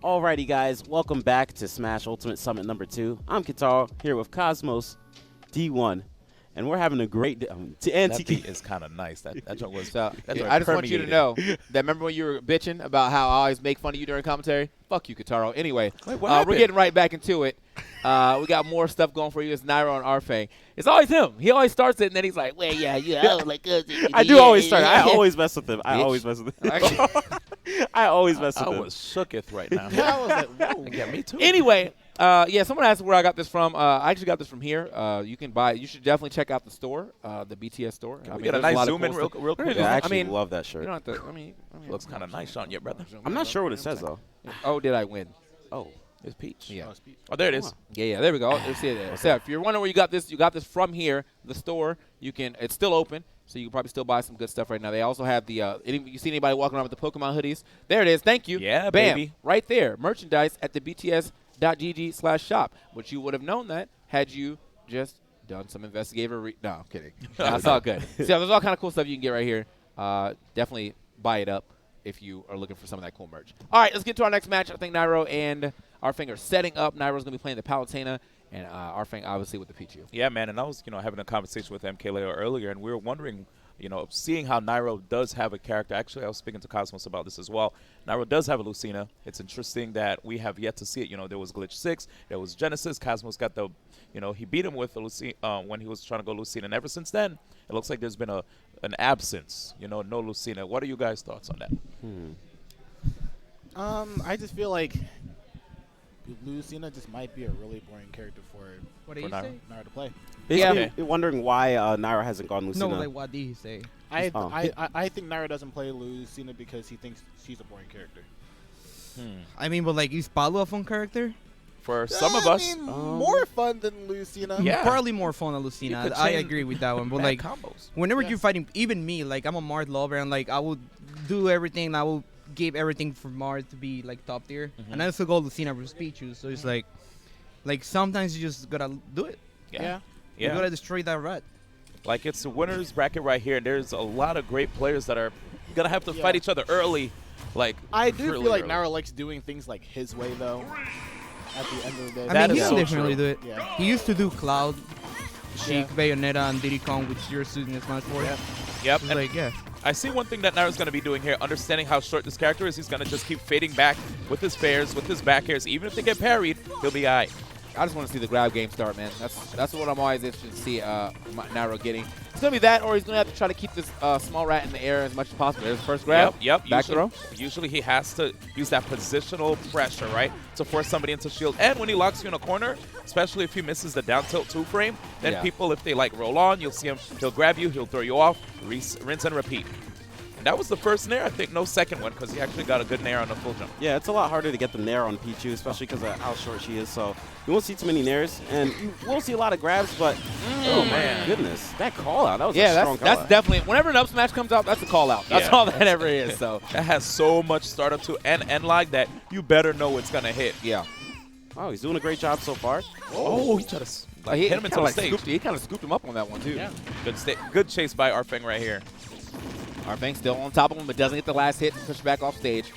Alrighty, guys, welcome back to Smash Ultimate Summit number 2. I'm Kitaro here with Cosmos, D1, and we're having a great day. That beat is kind of nice. That joke was. So, that joke I just want you to permeated. know that remember when you were bitching about how I always make fun of you during commentary? Fuck you, Kitaro. Anyway, Wait, what we're happened? getting right back into it. We got more stuff going for you. It's Nairo and RFang. It's always him. He always starts it, and then he's like, well, yeah, I like I do always start. I always mess with him. I always mess with him. I always mess with I him. was shooketh right now. I was like, whoa. Yeah, me too. Anyway, yeah, someone asked where I got this from. I actually got this from here. You can buy it. You should definitely check out the store, the BTS store. Can I we mean, get a there's nice lot of zoom in cool real, stuff. real quick? Yeah, I I actually mean, love that You shirt. don't have to. I mean Looks kind of nice on you, brother. I'm not sure what it says, though. Oh, did I win? Oh. It's peach. Yeah. Oh, there it is. Yeah, there we go. Let's see it. So if you're wondering where you got this from here, the store. You can. It's still open, so you can probably still buy some good stuff right now. They also have the. You see anybody walking around with the Pokemon hoodies? There it is. Thank you. Yeah, Bam, baby. right there. Merchandise at the BTS.gg/shop. Which you would have known that had you just done some investigative. No, I'm kidding. That's all good. So there's all kind of cool stuff you can get right here. Definitely buy it up if you are looking for some of that cool merch. All right, let's get to our next match. I think Nairo and RFang are setting up. Nairo's going to be playing the Palutena, and RFang obviously with the Pichu. Yeah, man. And I was, having a conversation with MK Leo earlier, and we were wondering, seeing how Nairo does have a character. Actually, I was speaking to Cosmos about this as well. Nairo does have a Lucina. It's interesting that we have yet to see it. There was Glitch 6. There was Genesis. Cosmos got the, he beat him with the Lucina when he was trying to go Lucina. And ever since then, it looks like there's been an absence, no Lucina. What are you guys' thoughts on that? I just feel like Lucina just might be a really boring character for What did he Nairo. say? Nairo to play. Basically, wondering why Nairo hasn't gone Lucina. No, like what did he say? I Oh. think Nairo doesn't play Lucina because he thinks she's a boring character. I mean, but like, is Palu a fun character? For some of us, I mean, more fun than Lucina. Yeah. Probably more fun than You Lucina. could I chain agree with that one. But bad like, combos. whenever Yeah. you're fighting, even me, like I'm a Mart lover, and like I would do everything. I will give everything for Mart to be like top tier, and I also go Lucina versus Pichu. So it's like sometimes you just gotta do it. Yeah. You gotta destroy that rat. Like, it's the winner's bracket right here, and there's a lot of great players that are going to have to fight each other early. Like, I do really feel like early. Nairo likes doing things like his way, though. At the end of the day, I That mean, he is can so definitely true. do it. Yeah. He used to do Cloud, Sheik, Yeah. Bayonetta, and Diddy Kong with your suit in Smash 4. Yeah. Yep. It's And like, yeah. I see one thing that Nairo's going to be doing here, understanding how short this character is. He's going to just keep fading back with his fairs, with his back airs. Even if they get parried, he'll be all right. I just want to see the grab game start, man. That's what I'm always interested to see Nairo getting. It's going to be that, or he's going to have to try to keep this small rat in the air as much as possible. There's the first grab. Yep. Back throw. Usually he has to use that positional pressure, right, to force somebody into shield. And when he locks you in a corner, especially if he misses the down tilt 2 frame, then Yeah. people, if they roll on, you'll see him. He'll grab you. He'll throw you off. Rinse and repeat. And that was the first nair. I think no second one because he actually got a good nair on the full jump. Yeah, it's a lot harder to get the nair on Pichu, especially because of how short she is. So you won't see too many nairs, and you will see a lot of grabs. But oh man. my goodness, that call out, that was Yeah, a strong that's call out. definitely. Whenever an up smash comes out, that's a call out. That's Yeah. all that ever is. So That has so much startup to and end lag that you better know it's going to hit. yeah. Oh, he's doing a great job so far. Oh, he tried to He hit him into the stage. He kind of scooped him up on that one too. Yeah. Good chase by RFang right here. RFang still on top of him, but doesn't get the last hit and push back off stage.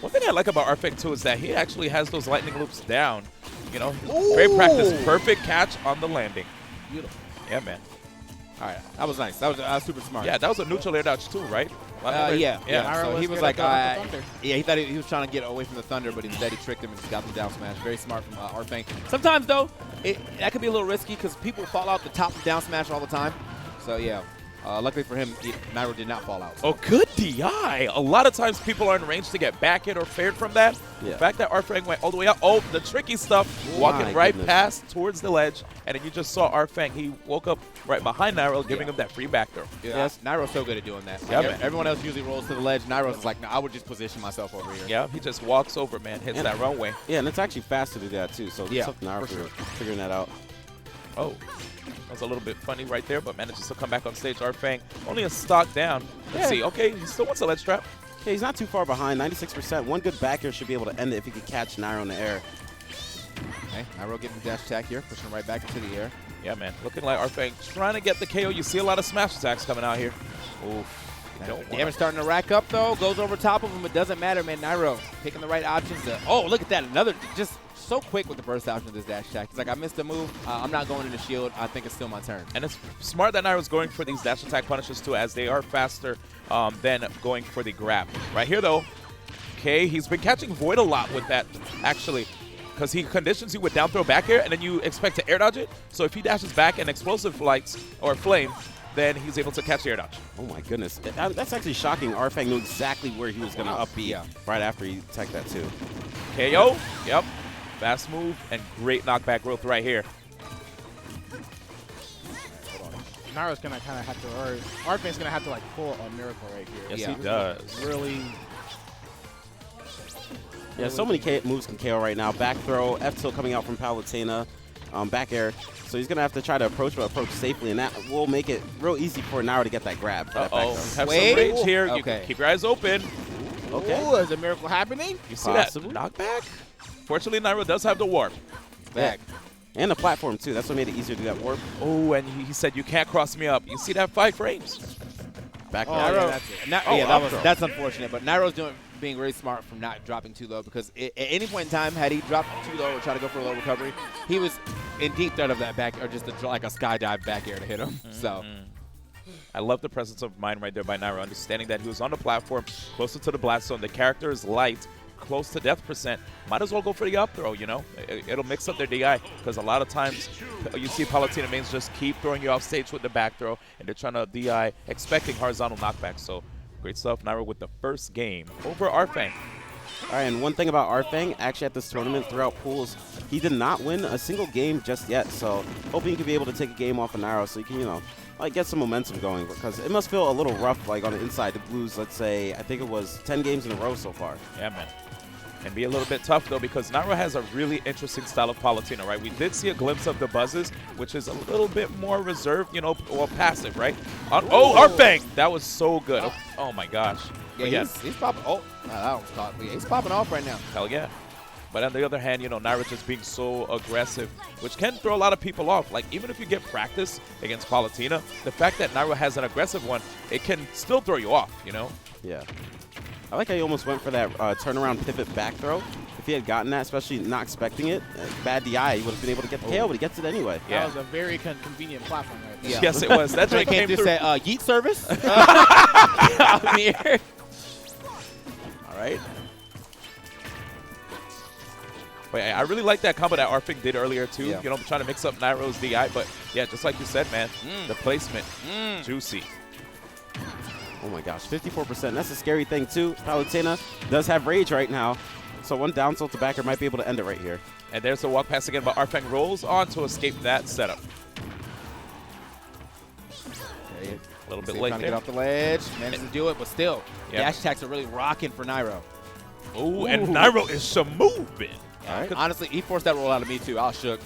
One thing I like about RFang too is that he actually has those lightning loops down. Great practice. Perfect catch on the landing. Beautiful. Yeah, man. All right, that was nice. That was super smart. Yeah, that was a neutral air dodge too, right? Yeah. Nairo So was he was good like, at the Thunder. yeah, he thought he was trying to get away from the Thunder, but instead he tricked him and got the down smash. Very smart from RFang. Sometimes though, that could be a little risky because people fall out the top of down smash all the time. So yeah, luckily for him, Nairo did not fall out. Oh, good DI. A lot of times people are in range to get back hit or fared from that. Yeah. The fact that RFang went all the way up. Oh, the tricky stuff. Walking My right goodness. past towards the ledge. And then you just saw RFang. He woke up right behind Nairo, giving him that free back throw. Yeah, Nairo's so good at doing that. Yeah, Like, man. everyone else usually rolls to the ledge. Nairo's like, no, I would just position myself over here. Yeah, he just walks over, man. Hits And- that runway. Yeah, and it's actually faster to do that too. So Yeah, it's up to Nairo for sure. for figuring that out. Oh, that was a little bit funny right there, but manages to come back on stage. RFang only a stock down. Let's see. Okay, he still wants a ledge trap. Yeah, he's not too far behind. 96%. One good back air should be able to end it if he could catch Nairo in the air. Okay, Nairo getting the dash attack here, pushing him right back into the air. Yeah, man. Looking like RFang trying to get the KO. You see a lot of smash attacks coming out here. Oof. Damage starting to rack up, though. Goes over top of him. It doesn't matter, man. Nairo picking the right options. Oh, look at that. Another just so quick with the burst option of this dash attack. He's like, I missed a move. I'm not going into shield. I think it's still my turn. And it's smart that Nairo's going for these dash attack punishes, too, as they are faster than going for the grab. Right here, though, okay, he's been catching Void a lot with that, actually, because he conditions you with down throw back air, and then you expect to air dodge it. So if he dashes back and explosive lights or flame, then he's able to catch the air dodge. Oh my goodness, that's actually shocking. RFang knew exactly where he was going to up B right after he teched that too. KO, yep. Fast move and great knockback growth right here. Nairo's gonna kind of have to, or RFang's gonna have to like pull a miracle right here. Yes, he does. Really. Yeah, so many moves can KO right now. Back throw, F tilt coming out from Palutena, back air. So he's gonna have to try to approach, but approach safely, and that will make it real easy for Nairo to get that grab. Uh-oh, have some rage here. You can keep your eyes open. Okay. Ooh, is a miracle happening? You see that knockback? Fortunately, Nairo does have the warp. Back. And the platform, too. That's what made it easier to do that warp. Oh, and he said, you can't cross me up. You see that 5 frames? Back Nairo. there. Yeah, that's it. That's unfortunate. But Nairo's being very smart from not dropping too low, because at any point in time, had he dropped too low or tried to go for a low recovery, he was in deep threat of that back, or just like a skydive back air to hit him. So. I love the presence of mind right there by Nairo, understanding that he was on the platform, closer to the blast zone. The character is light, close to death percent. Might as well go for the up throw, you know? It'll mix up their DI, because a lot of times you see Palutena mains just keep throwing you off stage with the back throw, and they're trying to DI, expecting horizontal knockback. So great stuff, Nairo with the first game over RFang. All right, and one thing about RFang, actually at this tournament throughout pools, he did not win a single game just yet. So hoping you can be able to take a game off of Nairo so you can, you know, like get some momentum going, because it must feel a little rough, like on the inside to lose, let's say, I think it was 10 games in a row so far. Yeah, man. Can be a little bit tough, though, because Nairo has a really interesting style of Palutena, right? We did see a glimpse of the buzzes, which is a little bit more reserved, you know, or passive, right? Oh, RFang! That was so good. Oh my gosh. Yeah, he's popping. Oh, that almost caught me. He's popping off right now. Hell yeah. But on the other hand, you know, Nairo just being so aggressive, which can throw a lot of people off. Like, even if you get practice against Palutena, the fact that Nairo has an aggressive one, it can still throw you off, you know? Yeah. I like how he almost went for that turnaround pivot back throw. If he had gotten that, especially not expecting it, bad DI, he would have been able to get the KO, but he gets it anyway. Yeah. That was a very convenient platform right there. Yeah. Yes, it was. That's what came through. through. Say, yeet service? Out in the air. All right. But I really like that combo that RFang did earlier, too. Yeah. You know, trying to mix up Nairo's DI. But, yeah, just like you said, man, the placement, juicy. Oh my gosh, 54%. That's a scary thing too. Palutena does have rage right now. So one down tilt to backer might be able to end it right here. And there's the walk pass again, but RFang rolls on to escape that setup. Okay. A little bit Trying late to there. get off the ledge. Managed to do it, but still. Yep. Dash attacks are really rocking for Nairo. Ooh, and Nairo is some moving. All right. Honestly, he forced that roll out of me too. I was shook.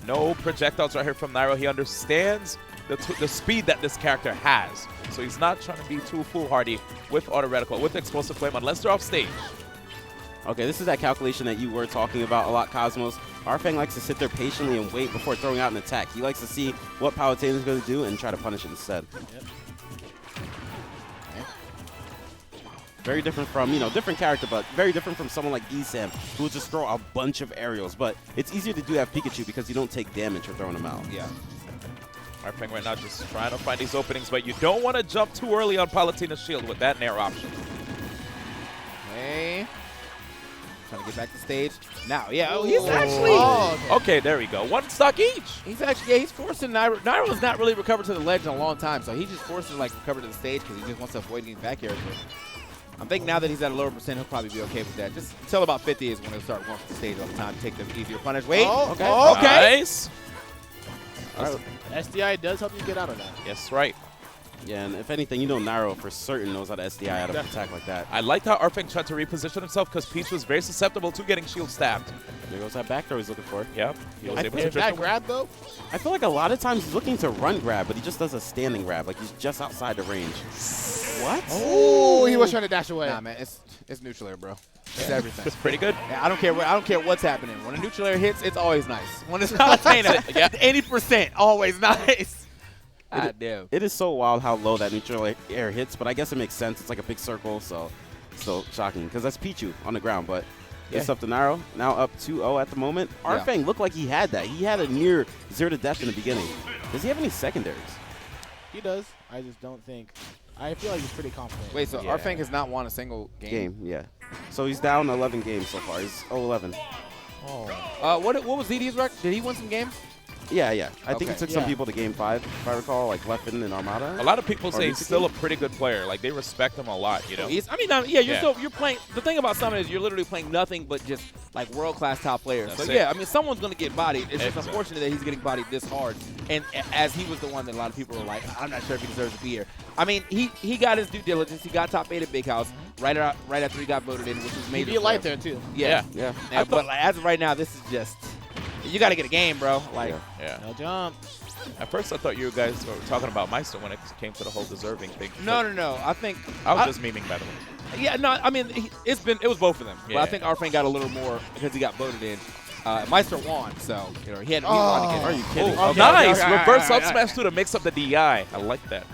No projectiles right here from Nairo. He understands the speed that this character has. So he's not trying to be too foolhardy with auto reticle, with explosive flame, unless they're off stage. Okay, this is that calculation that you were talking about a lot, Cosmos. RFang likes to sit there patiently and wait before throwing out an attack. He likes to see what Palutena is going to do and try to punish it instead. Yep. Very different from, you know, different character, but very different from someone like Esam, who will just throw a bunch of aerials. But it's easier to do that Pikachu because you don't take damage for throwing them out. Yeah. RFang right now just trying to find these openings, but you don't want to jump too early on Palutena's shield with that Nair option. Okay. Trying to get back to stage. Now, yeah. Oh, he's actually. Okay, there we go. One stock each. He's actually, yeah, he's forcing Nairo. Nairo's not really recovered to the ledge in a long time, so he's just forced to, like, recover to the stage because he just wants to avoid getting back air. I'm thinking now that he's at a lower percent, he'll probably be okay with that. Just until about 50 is when he'll start going for the stage all the time, take the easier punish. Wait. okay. Okay. Nice. All right. SDI does help you get out of that. Yes, right. Yeah, and if anything, you know Nairo for certain knows how to SDI out of an attack like that. I liked how RFang tried to reposition himself because Pichu was very susceptible to getting shield stabbed. There goes that back throw he's looking for. Yep. He was able to If trick that him. grab, though, I feel like a lot of times he's looking to run grab, but he just does a standing grab. Like he's just outside the range. What? oh, he was trying to dash away. Nah, man, it's neutral air, bro. It's everything. It's pretty good. Yeah, I don't care what's happening. When a neutral air hits, it's always nice. When it's Palutena, Yeah. 80% always nice. God damn. It is so wild how low that neutral air hits, but I guess it makes sense. It's like a big circle, so still shocking because that's Pichu on the ground. But it's up to Nairo. Now up 2-0 at the moment. Yeah. RFang looked like he had that. He had a near 0 to death in the beginning. Does he have any secondaries? He does. I just don't think. I feel like he's pretty confident. Wait, so Yeah. RFang has not won a single game? Yeah. So he's down 11 games so far. He's 0-11. Oh. What was ZD's record? Did he win some games? Yeah. I think Okay. it took some Yeah. people to game 5, if I recall, like Leffen and Armada. A lot of people Or say he's Mitsuki? still a pretty good player. Like, they respect him a lot, you know. You're playing. The thing about Summon is you're literally playing nothing but just like world-class top players. That's So it. yeah, I mean, someone's going to get bodied. It's just Exactly. unfortunate that he's getting bodied this hard. And as he was the one that a lot of people were like, I'm not sure if he deserves to be here. I mean, he got his due diligence. He got top 8 at Big House right after he got voted in, which was He'd major. be a for light him. there too. Yeah. Yeah. But like, as of right now, this is just you got to get a game, bro. Like. Yeah. Yeah. No jump. At first, I thought you guys were talking about Meister when it came to the whole deserving thing. No. I think I was just memeing, by the way. Yeah, no, I mean it was both of them. But I Yeah. think RFang got a little more because he got voted in. Meister won, so he wanted to get it. Are you kidding? Oh, Okay, nice! okay, Reverse all up right, smash 2 to mix up the DI. I like that.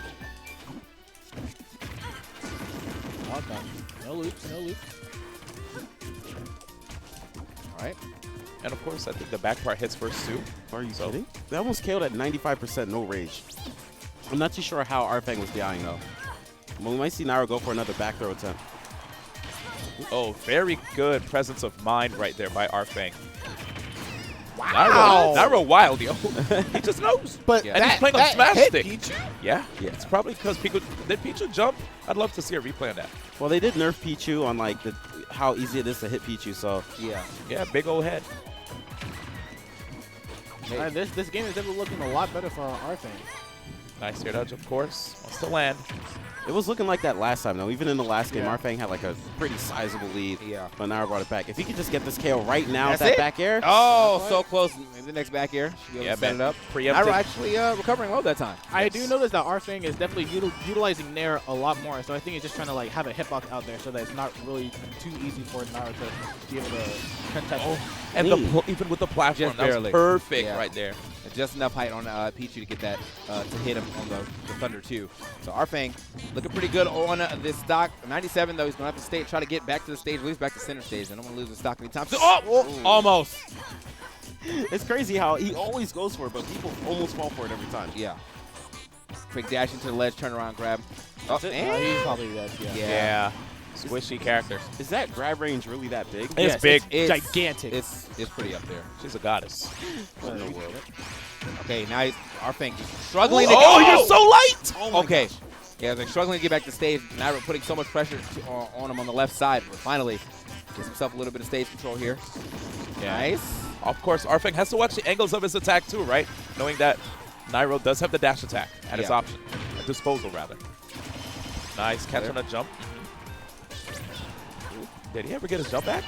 Okay. No loops. No loops. All right. And of course, I think the back part hits first too. Are you So- kidding? They almost killed at 95% no rage. I'm not too sure how RFang was DIing though. Well, we might see Nairo go for another back throw attempt. Oh, very good presence of mind right there by RFang. Wow. Nairo wild, yo. He just knows. But Yeah. And he's playing on that smash hit stick. Pichu? Yeah, Yeah. it's probably because Pichu did Pichu jump. I'd love to see a replay on that. Well, they did nerf Pichu on like how easy it is to hit Pichu, so Yeah. Yeah, big old head. This game is definitely looking a lot better for RFang. Nice air dodge, of course. Wants to land. it was looking like that last time though. Even in the last game, Yeah. RFang had like a pretty sizable lead. Yeah. But Nairo brought it back. If he could just get this KO right now That's with that it? back air. Oh, so close. The next back air. Should be able Yeah, to set man. it up. Preemptive. Nairo actually recovering well that time. I do notice that RFang is definitely utilizing Nair a lot more, so I think he's just trying to like have a hitbox out there so that it's not really too easy for Nairo to be able to contest it. And even with the platform, Just that was barely. perfect Yeah. right there. And just enough height on Pichu to get that to hit him on the Thunder 2. So RFang looking pretty good on this stock. 97 though, he's gonna have to stay, try to get back to the stage, at least back to center stage. I don't want to lose the stock anytime soon. Almost. It's crazy how he always goes for it, but people almost fall for it every time. Yeah. Quick dash into the ledge, turn around, grab. Oh, That's it. and- He's probably dead. Yeah. Yeah. Squishy character. Is that grab range really that big? It's Yes, big. It's gigantic. It's pretty up there. She's a goddess. What in the world? Okay, now RFang is struggling to Oh, get. you're so light! Oh my Okay. gosh. Yeah, they're struggling to get back to stage. Nairo putting so much pressure on him on the left side, but finally gets himself a little bit of stage control here. Nice. Of course, RFang has to watch the angles of his attack too, right? Knowing that Nairo does have the dash attack at his Yeah. option. At disposal, rather. Nice catch on a jump. Did he ever get his jump back?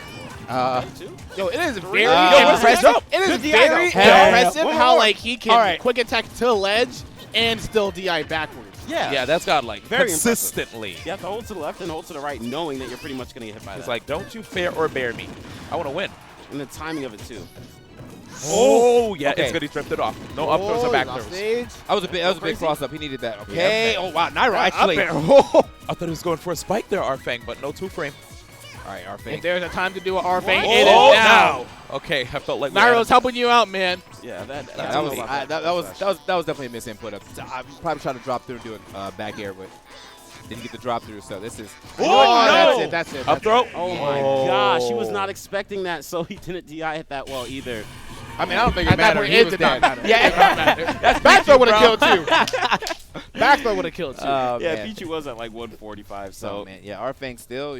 Yo, it is very what's his impressive. jump? It is Good DI very though. impressive One how more. like he can All right. quick attack to the ledge and still DI backwards. Yeah. Yeah, that's godlike. Very consistently. You have to hold to the left and hold to the right, knowing that you're pretty much going to get hit by He's that. like, don't you fair or bear me. I want to win. And the timing of it, too. Oh, yeah, Okay. it's good. He drifted off. No up throws or back off throws. stage. That was a big crazy. cross up. He needed that. Okay. Yeah. Oh wow, Nairo actually. I thought he was going for a spike there, RFang, but no two-frame. All right, If RFang. there's a time to do an RFang, Whoa. it is Oh, now. Okay, I felt like we Nairo's had helping you out, man. Yeah, Yeah, that's that was a lot better. that was definitely a misinput. I probably trying to drop through and do a back air, but didn't get the drop through. So this is. Oh, That's no. it. That's it. Up throw. Oh, my gosh. He was not expecting that, so he didn't DI it that well either. I mean, I don't think it At that mattered. point, He it was did not dead. matter. Yeah, It did not matter. That's back throw would have killed too. Back throw would have killed too. Oh, Yeah, man. Pichu was at like 145, So so man, yeah, RFang still,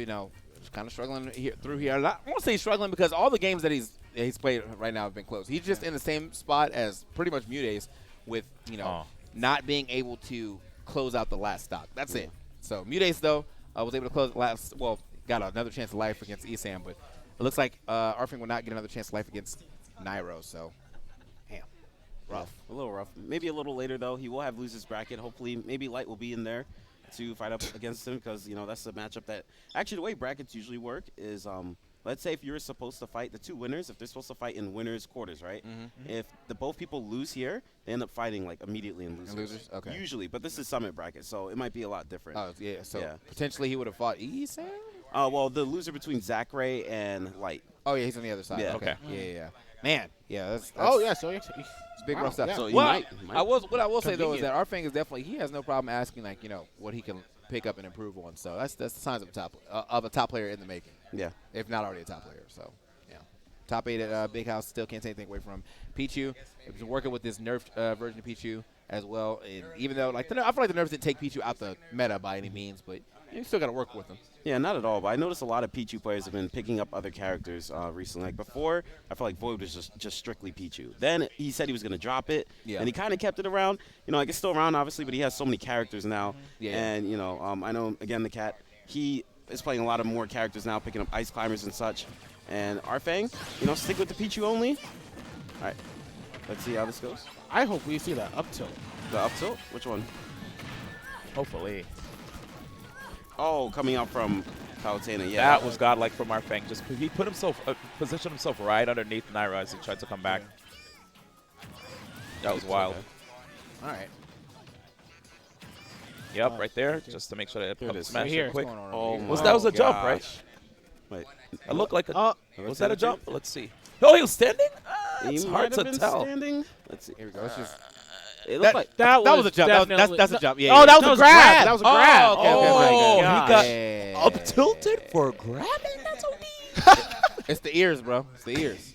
kind of struggling through here. I won't say he's struggling because all the games that he's played right now have been close. He's just in the same spot as pretty much Mutace with not being able to close out the last stock. That's it. So Mutace though was able to close last. Well, got another chance of life against Esam, but it looks like RFang will not get another chance of life against Nairo. So, damn, rough. a little rough. Maybe a little later, though. He will have losers bracket. Hopefully, maybe Light will be in there to fight up against him because, you know, that's the matchup that – actually, the way brackets usually work is let's say if you're supposed to fight the 2 winners, if they're supposed to fight in winners' quarters, right? If both people lose here, they end up fighting, like, immediately in losers. And losers? Okay. Usually, but this is Summit bracket, so it might be a lot different. Oh, yeah. So Yeah. potentially he would have fought Sam? Well, the loser between Zach Ray and Light. Oh, yeah, he's on the other side. Yeah. Okay. Yeah. Man, yeah, that's Oh yeah, so it's big rough stuff. yeah. So you Well, might what I will say though is Convenient. that RFang is definitely he has no problem asking like what he can pick up and improve on. So that's the signs of a top player in the making. Yeah. If not already a top player. So yeah, top 8 at Big House still can't take anything away from him. Pichu, he's been working with this nerfed version of Pichu as well. And even though like I feel like the nerfs didn't take Pichu out the meta by any means, but you still got to work with him. Yeah, not at all. But I noticed a lot of Pichu players have been picking up other characters recently. Like before, I felt like Void was just strictly Pichu. Then he said he was going to drop it, and he kind of kept it around. You know, like it's still around, obviously, but he has so many characters now. Yeah. And, you know, I know, again, the cat, he is playing a lot of more characters now, picking up Ice Climbers and such. And RFang, you know, stick with the Pichu only. All right, let's see how this goes. I hope we see that up tilt. The up tilt? Which one? Hopefully. Oh, coming out from Palutena, yeah. That was godlike from RFang. Just he put himself, positioned himself right underneath Nairo as he tried to come back. That was wild. All right. Yep, right there, just to make sure that it Here it comes is. smash Right here. it quick. Oh, That was a jump, gosh. right? Wait. It looked like a. Oh, was that a jump? Let's see. Oh, he was standing? It's He hard might have to been tell. Standing. Let's see. Here we go. Let's just. It looked like That was a jump. definitely- That's a jump. Yeah. Oh, yeah. that was a grab. That was a grab. Oh, okay, okay, Oh, okay. he got Yeah. up tilted for grabbing? That's OD. It's the ears, bro. It's the ears.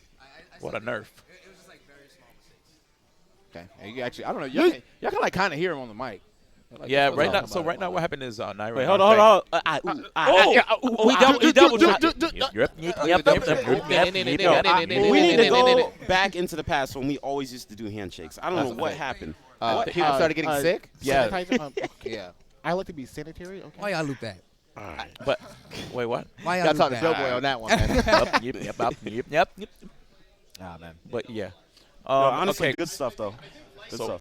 What a nerf. Okay. And you actually, I don't know. Y'all can like kind of hear him on the mic. Like, Yeah, what's right up now. about So it? right now, what happened is Nairo. Wait, and hold RFang- on. He double jumped. We need to go back into the past when we always used to do handshakes. I don't know what happened. People started getting sick. Yeah. Yeah. I like to be sanitary. Okay. Why y'all look that? But wait, what? Why y'all Got to talk look to Joe that? Boy on that one, man. Yep. Ah, man. But yeah. Honestly, Okay. good stuff though. Good So stuff.